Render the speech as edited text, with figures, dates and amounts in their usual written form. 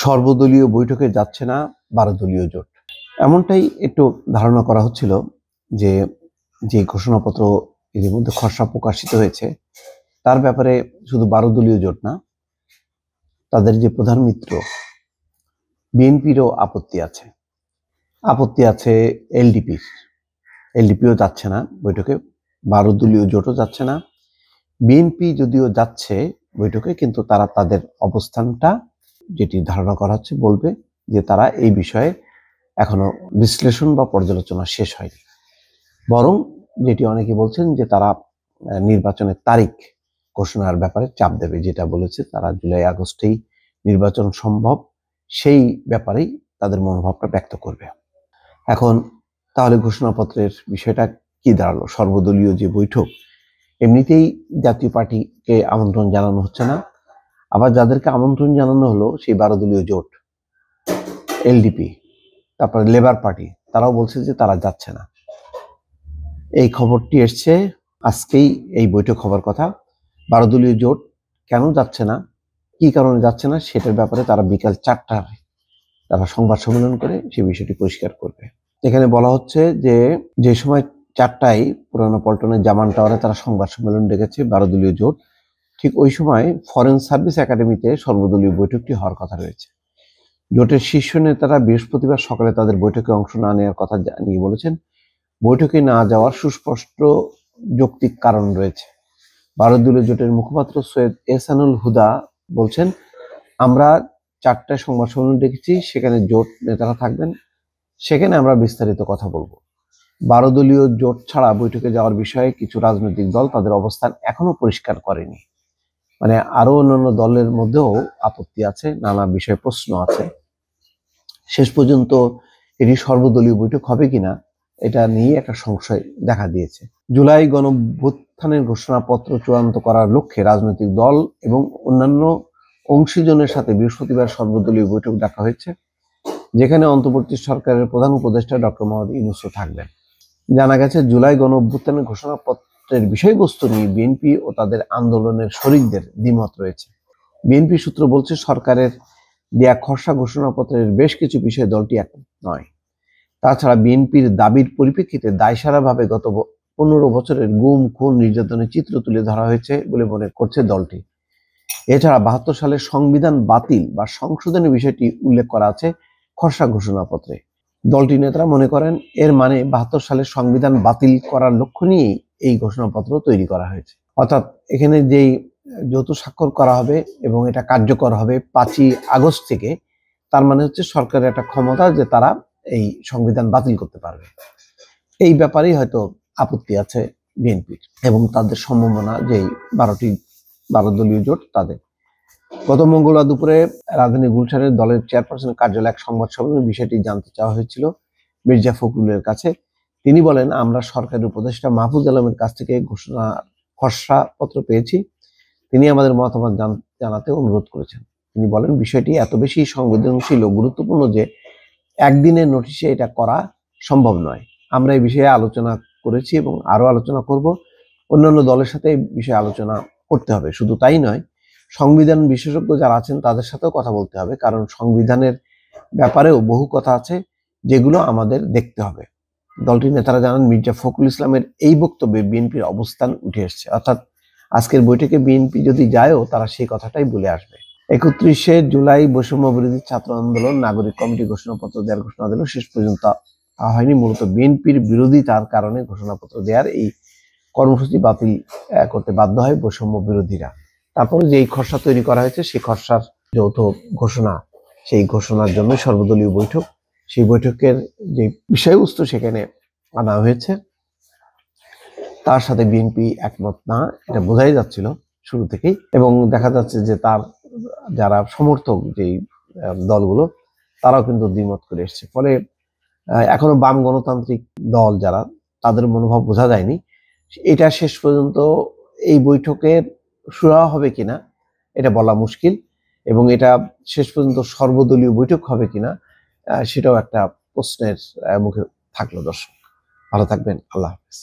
সর্বদলীয় বৈঠকে যাচ্ছে না 12 দলীয় জোট। এমনটাই একটু ধারণা করা হচ্ছিল যে যে ঘোষণাপত্র ইতিমধ্যে খসড়া প্রকাশিত হয়েছে তার ব্যাপারে শুধু 12 দলীয় জোট না, তাদের যে প্রধান মিত্র বিএনপিরও আপত্তি আছে এলডিপিও যাচ্ছে না বৈঠকে, 12 দলীয় জোটও যাচ্ছে না। বিএনপি যদিও যাচ্ছে বৈঠকে, কিন্তু তারা তাদের অবস্থানটা যেটি ধারণা করা হচ্ছে বলবে যে তারা এই বিষয়ে এখনো বিশ্লেষণ বা পর্যালোচনা শেষ হয়নি, বরং যেটি অনেকে বলছেন যে তারা নির্বাচনের তারিখ ঘোষণার ব্যাপারে চাপ দেবে, যেটা বলেছে তারা জুলাই আগস্টেই নির্বাচন সম্ভব, সেই ব্যাপারেই তাদের মনোভাবটা ব্যক্ত করবে। এখন তাহলে ঘোষণাপত্রের বিষয়টা কি দাঁড়ালো? সর্বদলীয় যে বৈঠক, এমনিতেই জাতীয় পার্টিকে আমন্ত্রণ জানানো হচ্ছে না, আবার যাদেরকে আমন্ত্রণ জানানো হলো সেই 12 দলীয় জোট, এলডিপি, তারপরে লেবার পার্টি, তারাও বলছে যে তারা যাচ্ছে না। এই খবরটি এসছে আজকেই, এই বৈঠক হবার কথা। 12 দলীয় জোট কেন যাচ্ছে না, কি কারণে যাচ্ছে না, সেটার ব্যাপারে তারা বিকাল 4টায় তারা সংবাদ সম্মেলন করে সেই বিষয়টি পরিষ্কার করবে। এখানে বলা হচ্ছে যে সময় 4টায় পুরানো পল্টনের জামান টাওয়ারে তারা সংবাদ সম্মেলন ডেকেছে 12 দলীয় জোট, ঠিক ওই সময় ফরেন সার্ভিস একাডেমিতে সর্বদলীয় বৈঠকটি হওয়ার কথা রয়েছে। জোটের শীর্ষ নেতারা বৃহস্পতিবার সকালে তাদের বৈঠকে অংশ না নেওয়ার কথা জানিয়ে বলেছেন, বৈঠকে না যাওয়ার সুস্পষ্ট যৌক্তিক কারণ রয়েছে। 12 দলীয় জোটের মুখপাত্র সৈয়দ এহসানুল হুদা বলছেন, আমরা 4টায় সংবাদ সম্মেলন ডেকেছি, সেখানে জোট নেতারা থাকবেন, সেখানে আমরা বিস্তারিত কথা বলবো। 12 দলীয় জোট ছাড়া বৈঠকে যাওয়ার বিষয়ে কিছু রাজনৈতিক দল তাদের অবস্থান এখনো পরিষ্কার করেনি। মানে আরো অন্যান্য দলের মধ্যেও আপত্তি আছে, নানা বিষয়ে প্রশ্ন আছে। শেষ পর্যন্ত এটি সর্বদলীয় বৈঠক হবে কিনা এটা নিয়ে একটা সংশয় দেখা দিয়েছে। জুলাই গণঅভ্যুত্থানের ঘোষণাপত্র চূড়ান্ত করার লক্ষ্যে রাজনৈতিক দল এবং অন্যান্য অংশীজনের সাথে বৃহস্পতিবার সর্বদলীয় বৈঠক ডাকা হয়েছে, যেখানে অন্তর্বর্তী সরকারের প্রধান উপদেষ্টা ডক্টর মোহাম্মদ ইউনূসও থাকবেন। জানা গেছে, জুলাই গণঅভ্যুত্থানের ঘোষণাপত্রের বিষয়বস্তু নিয়ে বিএনপি ও তাদের আন্দোলনের শরিকদের দ্বিমত রয়েছে। বিএনপি সূত্র বলছে, সরকারের দেয়া খসড়া ঘোষণাপত্রের বেশ কিছু বিষয়ে দলটি একমত নয়। তাছাড়া বিএনপির দাবির পরিপ্রেক্ষিতে দায়সারাভাবে গত 15 বছরের গুম, খুন, নির্যাতনের চিত্র তুলে ধরা হয়েছে বলে মনে করছে দলটি। এছাড়া 72 সালের সংবিধান বাতিল বা সংশোধনের বিষয়টি উল্লেখ করা আছে খসড়া ঘোষণাপত্রে। দলটির নেতারা মনে করেন, এর মানে 72 সালের সংবিধান বাতিল করার লক্ষ্য নিয়েই এই ঘোষণাপত্র তৈরি করা হয়েছে। অর্থাৎ এখানে যেই যৌথ স্বাক্ষর করা হবে এবং এটা কার্যকর হবে 5ই আগস্ট থেকে, তার মানে হচ্ছে সরকারের একটা ক্ষমতা যে তারা এই সংবিধান বাতিল করতে পারবে। এই ব্যাপারেই হয়তো আপত্তি আছে বিএনপির এবং তাদের সম্ভাবনা যে 12 দলীয় জোট তাদের। গত মঙ্গলবার দুপুরে রাজধানী গুলশানের দলের চেয়ারপারসনের কার্যালয়ে এক সংবাদ সম্মেলনে বিষয়টি জানতে চাওয়া হয়েছিল মির্জা ফখরুলের কাছে। তিনি বলেন, আমরা সরকারি উপদেষ্টা মাহফুজ আলমের কাছ থেকে খসড়া পত্র পেয়েছি, তিনি আমাদের মতামত জানাতে অনুরোধ করেছেন। তিনি বলেন, বিষয়টি এত বেশি সংবেদনশীল ও গুরুত্বপূর্ণ যে একদিনের নোটিশে এটা করা সম্ভব নয়। আমরা এই বিষয়ে আলোচনা করেছি এবং আরো আলোচনা করব। অন্যান্য দলের সাথে এই বিষয়ে আলোচনা করতে হবে। শুধু তাই নয়, সংবিধান বিশেষজ্ঞ যারা আছেন তাদের সাথেও কথা বলতে হবে, কারণ সংবিধানের ব্যাপারেও বহু কথা আছে যেগুলো আমাদের দেখতে হবে। দলটির নেতারা জানান, মির্জা ফখরুল ইসলামের এই বক্তব্যে বিএনপির অবস্থান উঠে এসছে, অর্থাৎ আজকের বৈঠকে বিএনপি যদি যায়ও তারা সেই কথাটাই বলে আসবে। 31শে জুলাই বৈষম্য বিরোধী ছাত্র আন্দোলন নাগরিক কমিটি ঘোষণাপত্র দেওয়ার ঘোষণা দিল, শেষ পর্যন্ত হয়নি। মূলত বিএনপির বিরোধিতার কারণে ঘোষণাপত্র দেওয়ার এই কর্মসূচি বাতিল করতে বাধ্য হয় বৈষম্য বিরোধীরা। তারপরে যে এই খসড়া তৈরি করা হয়েছে, সেই খসড়ার যৌথ ঘোষণা, সেই ঘোষণার জন্য সর্বদলীয় বৈঠক, সেই বৈঠকের যে বিষয়বস্তু সেখানে আনা হয়েছে, তার সাথে বিএনপি একমত না, এটা বোঝাই যাচ্ছিল শুরু থেকেই। এবং দেখা যাচ্ছে যে তার যারা সমর্থক যেই দলগুলো, তারাও কিন্তু দ্বিমত করে এসছে। ফলে এখনো বাম গণতান্ত্রিক দল যারা, তাদের মনোভাব বোঝা যায়নি। এটা শেষ পর্যন্ত এই বৈঠকের সুরাহা হবে কিনা এটা বলা মুশকিল, এবং এটা শেষ পর্যন্ত সর্বদলীয় বৈঠক হবে কিনা সেটাও একটা প্রশ্নের মুখে থাকলো। দর্শক ভালো থাকবেন, আল্লাহ হাফেজ।